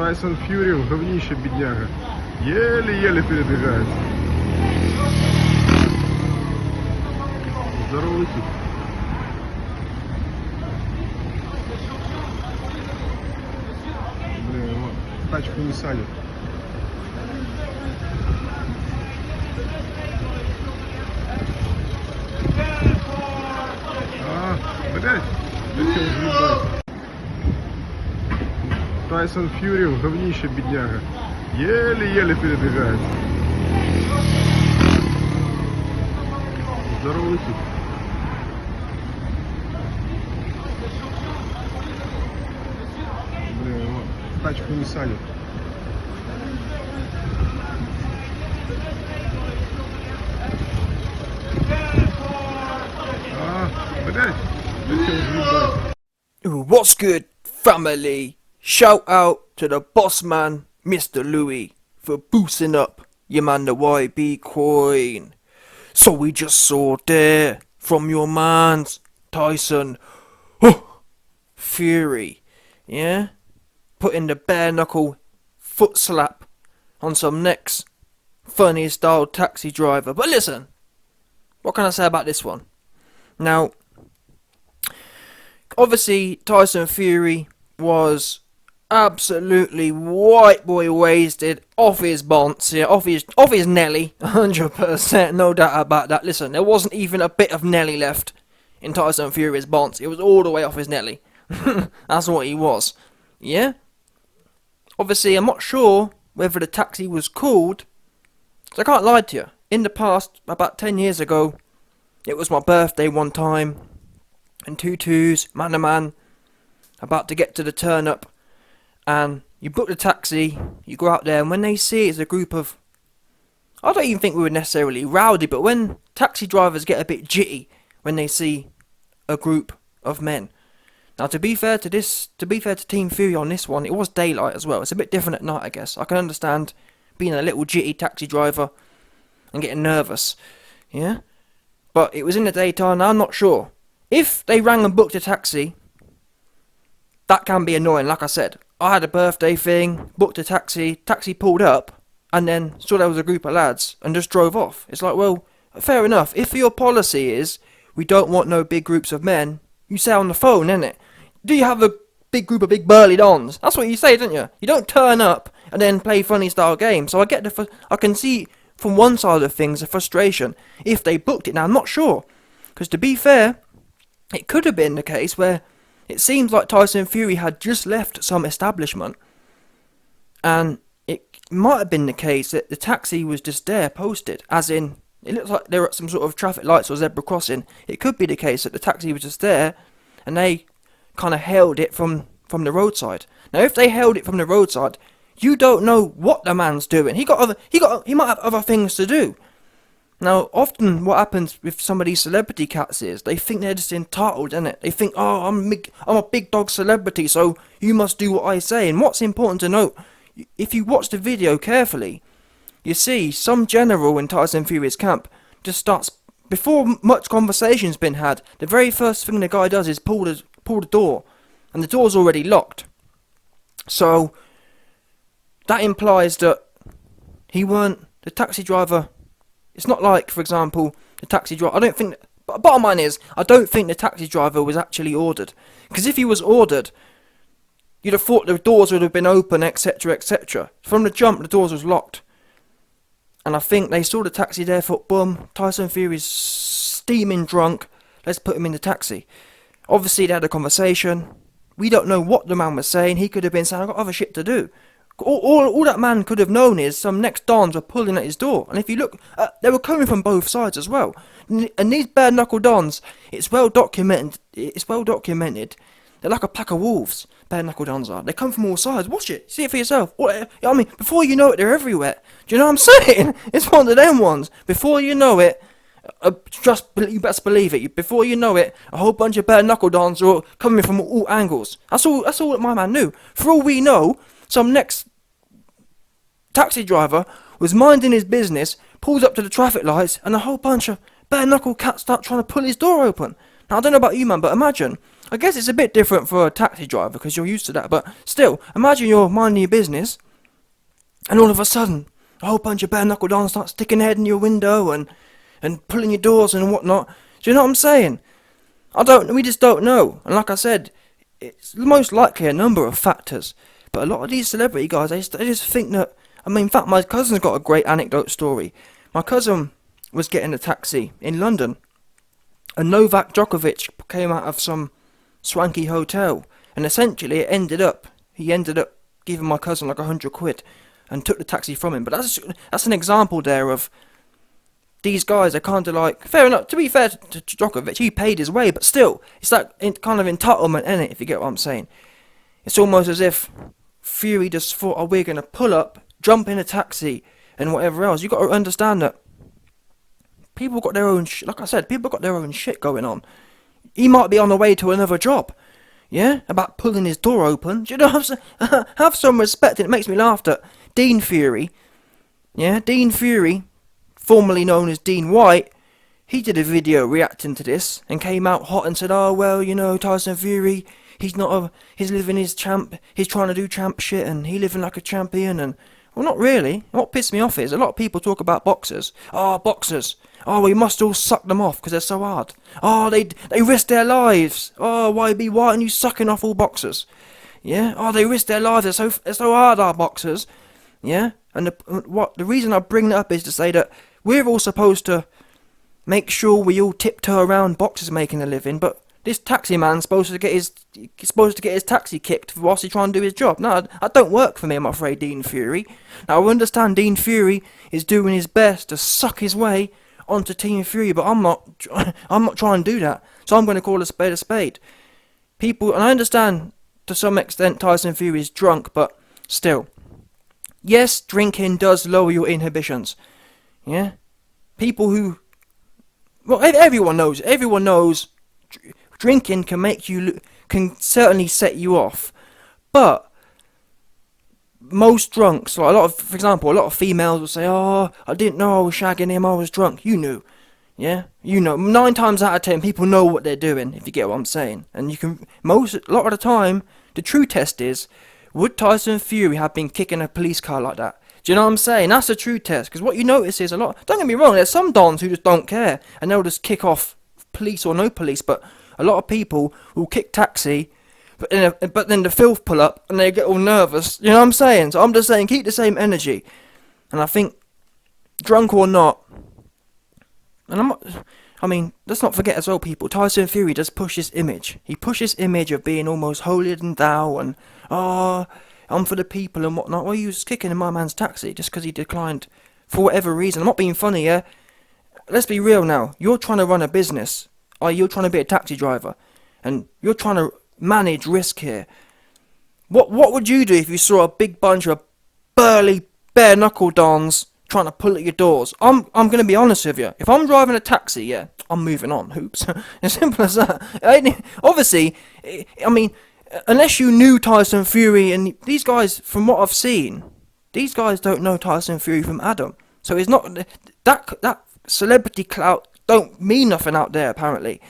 Tyson Fury в говнище, бедняга. Еле-еле передвигается. Здоровый тип. Блин, его тачку не садит. Блять, зачем въебать? Tyson Fury в говнище, бедняга. Еле-еле передвигается. Здоровый тип. Блин, его тачку не садит. Блять, зачем въебать? What's good, family? Shout out to the boss man, Mr. Louis, for boosting up your man the YB coin. So we just saw there from your man's Tyson Fury, yeah? Putting the bare knuckle foot slap on some next funny style taxi driver. But listen, what can I say about this one? Now, obviously Tyson Fury was absolutely white boy wasted, off his bonce, yeah, off his Nelly, 100%, no doubt about that. Listen, there wasn't even a bit of Nelly left in Tyson Fury's bonce. It was all the way off his Nelly. That's what he was. Yeah? Obviously, I'm not sure whether the taxi was called, so I can't lie to you. In the past, about 10 years ago, it was my birthday one time, and 2-2s, man, about to get to the turn up, and you book the taxi, you go out there, and when they see it's a group of, I don't even think we were necessarily rowdy, but when taxi drivers get a bit jitty when they see a group of men. Now, to be fair to Team Fury on this one, it was daylight as well. It's a bit different at night, I guess. I can understand being a little jitty taxi driver and getting nervous, yeah? But it was in the daytime, and I'm not sure. If they rang and booked a taxi, that can be annoying. Like I said, I had a birthday thing, booked a taxi pulled up, and then saw there was a group of lads, and just drove off. It's like, well, fair enough. If your policy is, we don't want no big groups of men, you say on the phone, innit? Do you have a big group of big burly dons? That's what you say, don't you? You don't turn up and then play funny style games. So I can see from one side of things the frustration if they booked it. Now, I'm not sure, because to be fair, it could have been the case where it seems like Tyson Fury had just left some establishment, and it might have been the case that the taxi was just there posted, as in, it looks like they're at some sort of traffic lights or zebra crossing. It could be the case that the taxi was just there, and they kind of held it from the roadside. Now, if they held it from the roadside, you don't know what the man's doing. He might have other things to do. Now, often what happens with some of these celebrity cats is they think they're just entitled, innit? They think, oh, I'm a big dog celebrity, so you must do what I say. And what's important to note, if you watch the video carefully, you see some general in Tyson Fury's camp just starts, before much conversation's been had, the very first thing the guy does is pull the door, and the door's already locked. So that implies that he weren't the taxi driver. It's not like, for example, the taxi driver, I don't think, bottom line is, I don't think the taxi driver was actually ordered. Because if he was ordered, you'd have thought the doors would have been open, etc, etc. From the jump, the doors was locked. And I think they saw the taxi there, thought, boom, Tyson Fury's steaming drunk, let's put him in the taxi. Obviously, they had a conversation. We don't know what the man was saying. He could have been saying, I've got other shit to do. All that man could have known is some next dons were pulling at his door. And if you look, they were coming from both sides as well. And these bare knuckle dons, it's well documented. They're like a pack of wolves, bare knuckle dons are. They come from all sides. Watch it. See it for yourself. I mean, before you know it, they're everywhere. Do you know what I'm saying? It's one of them ones. Before you know it, you best believe it. Before you know it, a whole bunch of bare knuckle dons are coming from all angles. That's all that my man knew. For all we know, some next taxi driver was minding his business, pulls up to the traffic lights, and a whole bunch of bare knuckle cats start trying to pull his door open. Now, I don't know about you, man, but imagine I guess it's a bit different for a taxi driver because you're used to that. But still, imagine you're minding your business, and all of a sudden, a whole bunch of bare knuckle dons start sticking their head in your window and pulling your doors and whatnot. Do you know what I'm saying? We just don't know. And like I said, it's most likely a number of factors. But a lot of these celebrity guys, they just think that. I mean, in fact, my cousin's got a great anecdote story. My cousin was getting a taxi in London, and Novak Djokovic came out of some swanky hotel, and essentially he ended up giving my cousin like 100 quid and took the taxi from him. But that's an example there of these guys are kind of like, fair enough, to be fair to Djokovic, he paid his way, but still, it's that kind of entitlement, innit, if you get what I'm saying. It's almost as if Fury just thought, oh, we're going to pull up, jump in a taxi, and whatever else. You got to understand that people got their own, like I said, people got their own shit going on. He might be on the way to another job, yeah, about pulling his door open. Do you know what I'm saying? Have some respect, and it makes me laugh that Dean Fury, formerly known as Dean White, he did a video reacting to this and came out hot and said, oh, well, you know, Tyson Fury, he's living his champ, he's trying to do champ shit and he living like a champion. And well, not really. What pissed me off is a lot of people talk about boxers. Oh, boxers. Oh, we must all suck them off because they're so hard. Oh, they risk their lives. Oh, why aren't you sucking off all boxers? Yeah. Oh, they risk their lives. They're so hard, our boxers. Yeah. And the reason I bring that up is to say that we're all supposed to make sure we all tiptoe around boxers making a living, but this taxi man's supposed to get his taxi kicked whilst he's trying to do his job. No, that don't work for me, I'm afraid, Dean Fury. Now, I understand Dean Fury is doing his best to suck his way onto Team Fury, but I'm not trying to do that. So I'm going to call a spade a spade. People, and I understand to some extent Tyson Fury is drunk, but still, yes, drinking does lower your inhibitions. Yeah, people who, well, everyone knows drinking can certainly set you off, but most drunks, like for example, a lot of females will say, oh, I didn't know I was shagging him, I was drunk. You knew. Yeah, you know, 9 times out of 10 people know what they're doing, if you get what I'm saying. And a lot of the time, the true test is, would Tyson Fury have been kicking a police car like that? Do you know what I'm saying? That's a true test, because what you notice is don't get me wrong, there's some dons who just don't care, and they'll just kick off police or no police, but a lot of people will kick taxi, but then the filth pull up, and they get all nervous, you know what I'm saying? So I'm just saying, keep the same energy, and I think, drunk or not, and let's not forget as well, people, Tyson Fury does push this image. He pushes image of being almost holier than thou, and, I'm for the people and whatnot. Well, he was kicking in my man's taxi just because he declined for whatever reason. I'm not being funny, yeah? Let's be real now. You're trying to run a business. You're trying to be a taxi driver. And you're trying to manage risk here. What would you do if you saw a big bunch of burly, bare-knuckle dons trying to pull at your doors? I'm going to be honest with you. If I'm driving a taxi, yeah, I'm moving on. Hoops. As simple as that. Obviously, unless you knew Tyson Fury, and these guys, from what I've seen, these guys don't know Tyson Fury from Adam. So it's not that celebrity clout don't mean nothing out there, apparently.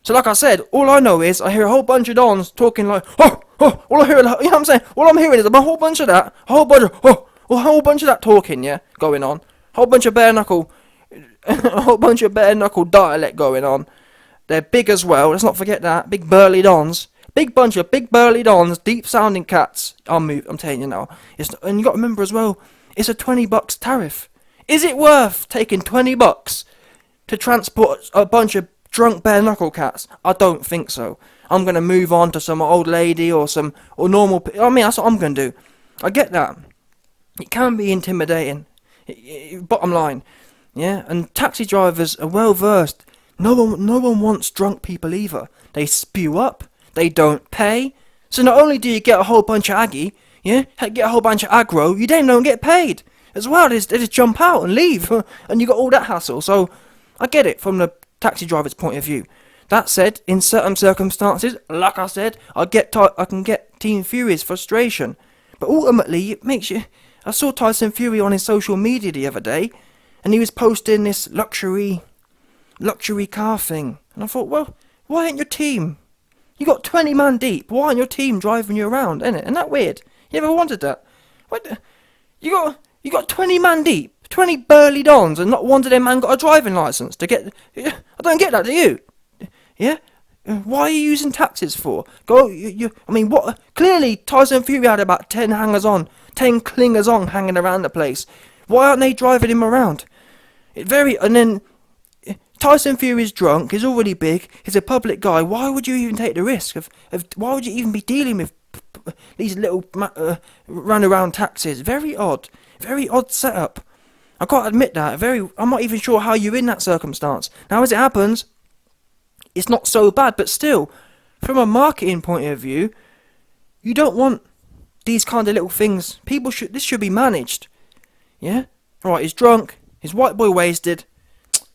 So like I said, all I know is I hear a whole bunch of dons talking like, all I hear, you know what I'm saying? All I'm hearing is a whole bunch of that, a whole bunch of that talking, yeah, going on. A whole bunch of bare knuckle dialect going on. They're big as well, let's not forget that, big burly dons. Big bunch of big burly dons, deep sounding cats. I'm telling you now. And you got to remember as well, it's a $20 tariff. Is it worth taking $20 to transport a bunch of drunk bare knuckle cats? I don't think so. I'm gonna move on to some old lady or normal. That's what I'm gonna do. I get that. It can be intimidating. Bottom line, yeah. And taxi drivers are well versed. No one wants drunk people either. They spew up. They don't pay. So not only do you get a whole bunch of aggy, yeah, get a whole bunch of aggro, you don't get paid as well. They just jump out and leave, and you got all that hassle. So I get it from the taxi driver's point of view. That said, in certain circumstances, like I said, I can get Team Fury's frustration. But ultimately, it makes you. I saw Tyson Fury on his social media the other day, and he was posting this luxury car thing, and I thought, well, why ain't your team You got 20 man deep. Why aren't your team driving you around, innit? Isn't that weird? You ever wondered that? You got 20 man deep, 20 burly dons, and not one of them man got a driving licence to get. I don't get that, do you? Yeah. Why are you using taxis for? I mean, what? Clearly, Tyson Fury had about 10 10 clingers on hanging around the place. Why aren't they driving him around? And then Tyson Fury's drunk. He's already big. He's a public guy. Why would you even take the risk of why would you even be dealing with these little run around taxis? Very odd setup. I can't admit that. I'm not even sure how you're in that circumstance. Now, as it happens, it's not so bad, but still, from a marketing point of view, you don't want these kind of little things. This should be managed. Yeah? Alright, he's drunk, he's white boy wasted,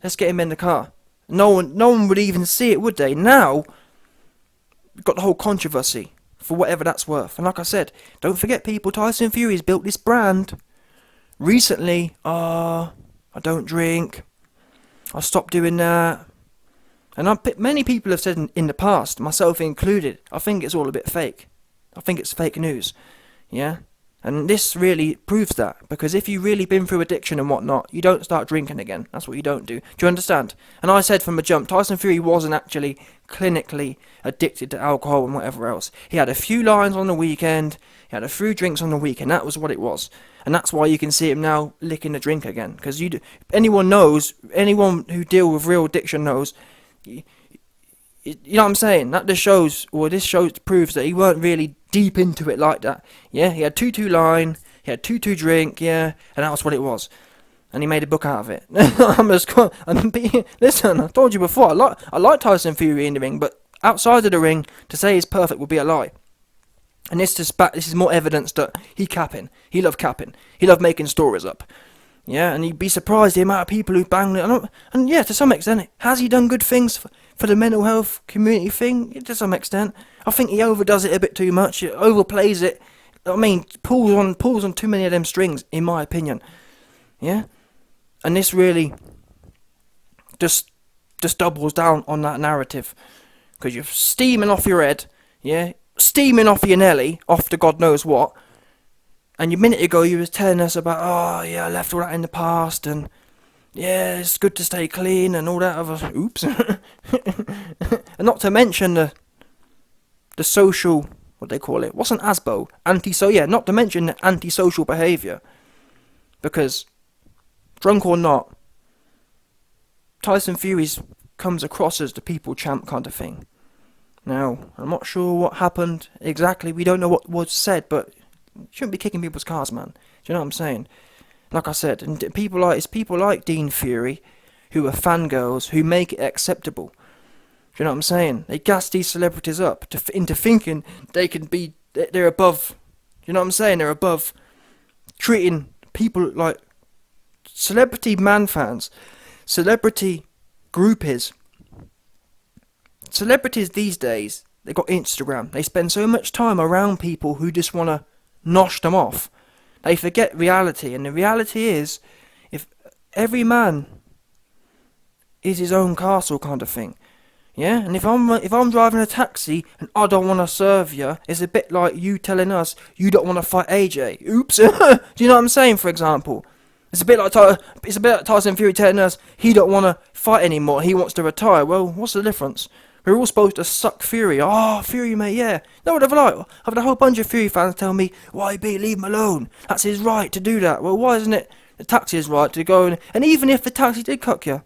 let's get him in the car. No one would even see it, would they? Now, we've got the whole controversy, for whatever that's worth. And like I said, don't forget people, Tyson Fury's built this brand. Recently, I don't drink, I stopped doing that. And many people have said in the past, myself included, I think it's all a bit fake. I think it's fake news. Yeah? And this really proves that. Because if you've really been through addiction and whatnot, you don't start drinking again. That's what you don't do. Do you understand? And I said from the jump, Tyson Fury wasn't actually clinically addicted to alcohol and whatever else. He had a few lines on the weekend. He had a few drinks on the weekend. That was what it was. And that's why you can see him now licking the drink again. Because anyone who deals with real addiction knows. You know what I'm saying? This proves that he weren't really deep into it like that. Yeah, he had 2-2 line, he had 2-2 drink, yeah, and that was what it was. And he made a book out of it. Listen, I told you before, I like Tyson Fury in the ring, but outside of the ring, to say he's perfect would be a lie. And this is more evidence that he capping. He loved capping. He loved making stories up. Yeah, and you'd be surprised the amount of people who bang it. And yeah, to some extent, has he done good things for the mental health community thing? Yeah, to some extent. I think he overdoes it a bit too much. He overplays it. I mean, pulls on too many of them strings, in my opinion. Yeah? And this really just doubles down on that narrative. Because you're steaming off your head, yeah? Steaming off your Nelly, off to God knows what. And a minute ago you was telling us about, oh yeah, I left all that in the past, and yeah, it's good to stay clean and all that other, oops. And not to mention the social, what they call it, what's an ASBO? Not to mention the antisocial behaviour. Because, drunk or not, Tyson Fury comes across as the people champ kind of thing. Now, I'm not sure what happened exactly, we don't know what was said, but shouldn't be kicking people's cars, man. Do you know what I'm saying? Like I said, and it's people like Dean Fury who are fangirls who make it acceptable. Do you know what I'm saying? They gas these celebrities up into thinking they're above. Do you know what I'm saying? They're above treating people like celebrity man fans, celebrity groupies. Celebrities these days, they got Instagram. They spend so much time around people who just want to nosh them off. They forget reality, and the reality is, if every man is his own castle kind of thing, yeah. And if I'm driving a taxi and I don't want to serve you, it's a bit like you telling us you don't want to fight AJ. Oops. Do you know what I'm saying? For example, it's a bit like Tyson Fury telling us he don't want to fight anymore. He wants to retire. Well, what's the difference? We're all supposed to suck Fury. Oh, Fury, mate, yeah. No, what have I like? I've had a whole bunch of Fury fans tell me, YB, leave him alone. That's his right to do that. Well, why isn't it the taxi's right to go and even if the taxi did cuck you,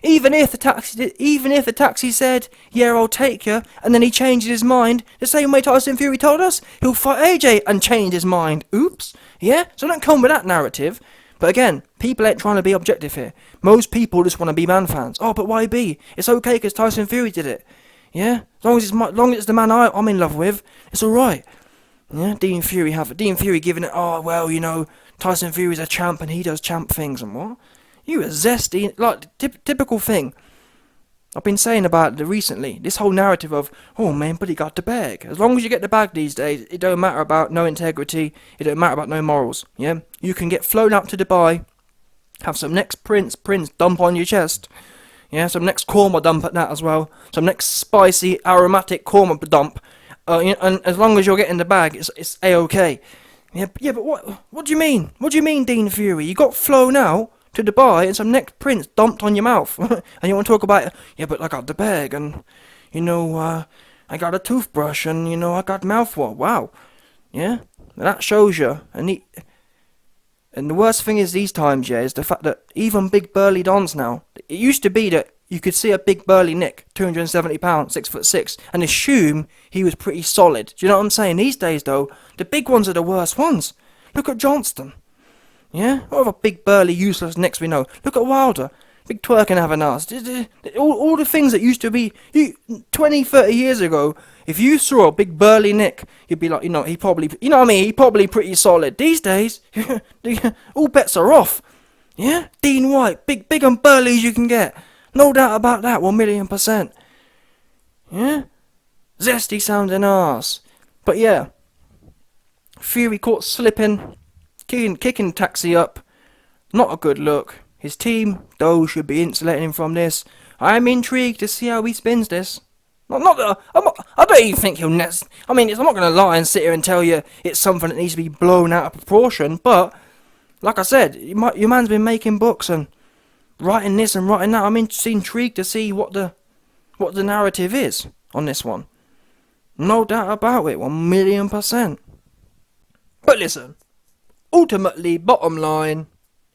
even if the taxi said, yeah, I'll take you, and then he changes his mind, the same way Tyson Fury told us, he'll fight AJ and change his mind. Oops. Yeah? So don't come with that narrative. But again, people ain't trying to be objective here. Most people just want to be man fans. Oh, but YB, it's okay because Tyson Fury did it. Yeah? As long as it's the man I'm in love with, it's alright. Yeah? Dean Fury giving it, oh, well, you know, Tyson Fury's a champ and he does champ things and what? You a zesty, like, typical thing. I've been saying about it recently, this whole narrative of, oh man, but he got the bag. As long as you get the bag these days, it don't matter about no integrity, it don't matter about no morals, yeah? You can get flown out to Dubai, have some next prince dump on your chest, Yeah, some next korma dump at that as well. Some next spicy, aromatic korma dump. And as long as you're getting the bag, it's a-okay. Yeah, but what do you mean? What do you mean, Dean Fury? You got flown out to Dubai and some next prince dumped on your mouth. And you want to talk about, yeah, but I got the bag and, I got a toothbrush and, I got mouthwash. Wow. Yeah? That shows you. And the worst thing is these times, yeah, is the fact that even big burly dons now, it used to be that you could see a big burly Nick, 270 pounds, 6'6", and assume he was pretty solid. Do you know what I'm saying? These days, though, the big ones are the worst ones. Look at Johnston. Yeah? What other big burly useless Nicks we know? Look at Wilder. Big twerking having ass. All the things that used to be 20, 30 years ago, if you saw a big burly Nick, you'd be like, he probably, he probably pretty solid. These days, all bets are off. Yeah? Dean White, big and burly as you can get. No doubt about that, 1,000,000%. Yeah? Zesty sounding arse. But yeah, Fury caught slipping, kicking Taxi up. Not a good look. His team, though, should be insulating him from this. I'm intrigued to see how he spins this. I don't even think he'll I'm not going to lie and sit here and tell you it's something that needs to be blown out of proportion, but, like I said, your man's been making books and writing this and writing that. I'm intrigued to see what the narrative is on this one. No doubt about it, 1,000,000%. But listen, ultimately, bottom line,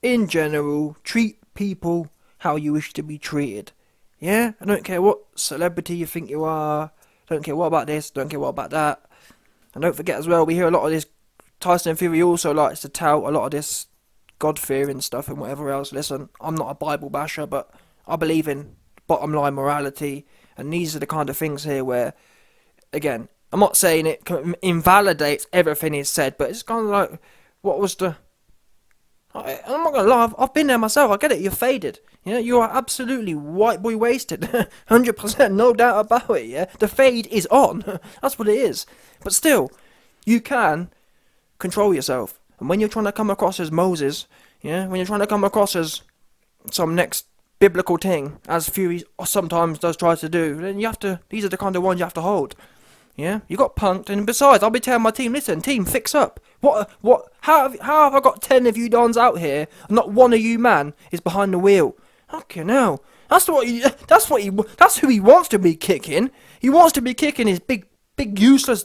in general, treat people how you wish to be treated. Yeah? I don't care what celebrity you think you are. Don't care what about this. Don't care what about that. And don't forget as well, we hear a lot of this. Tyson Fury also likes to tout a lot of this God-fearing stuff and whatever else. Listen, I'm not a Bible basher, but I believe in bottom line morality. And these are the kind of things here where, again, I'm not saying it invalidates everything he's said, but it's kind of like, what was the... I'm not gonna lie, I've been there myself, I get it, you're faded. Yeah, you are absolutely white boy wasted. 100%, no doubt about it, yeah? The fade is on. That's what it is. But still, you can control yourself. And when you're trying to come across as Moses, yeah? When you're trying to come across as some next biblical thing, as Fury sometimes does try to do, then you have to, these are the kind of ones you have to hold. Yeah, you got punked, and besides, I'll be telling my team, listen, team, fix up. How have I got 10 of you dons out here, and not one of you, man, is behind the wheel? Fucking hell. That's who he wants to be kicking. He wants to be kicking his big useless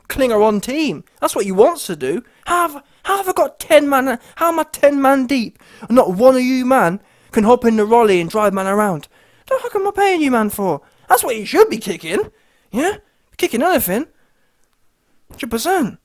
clinger on team. That's what he wants to do. How have I got 10 man, how am I 10 man deep, and not one of you, man, can hop in the rolly and drive man around? What the fuck am I paying you, man, for? That's what he should be kicking. Yeah? Kicking anything. 100%.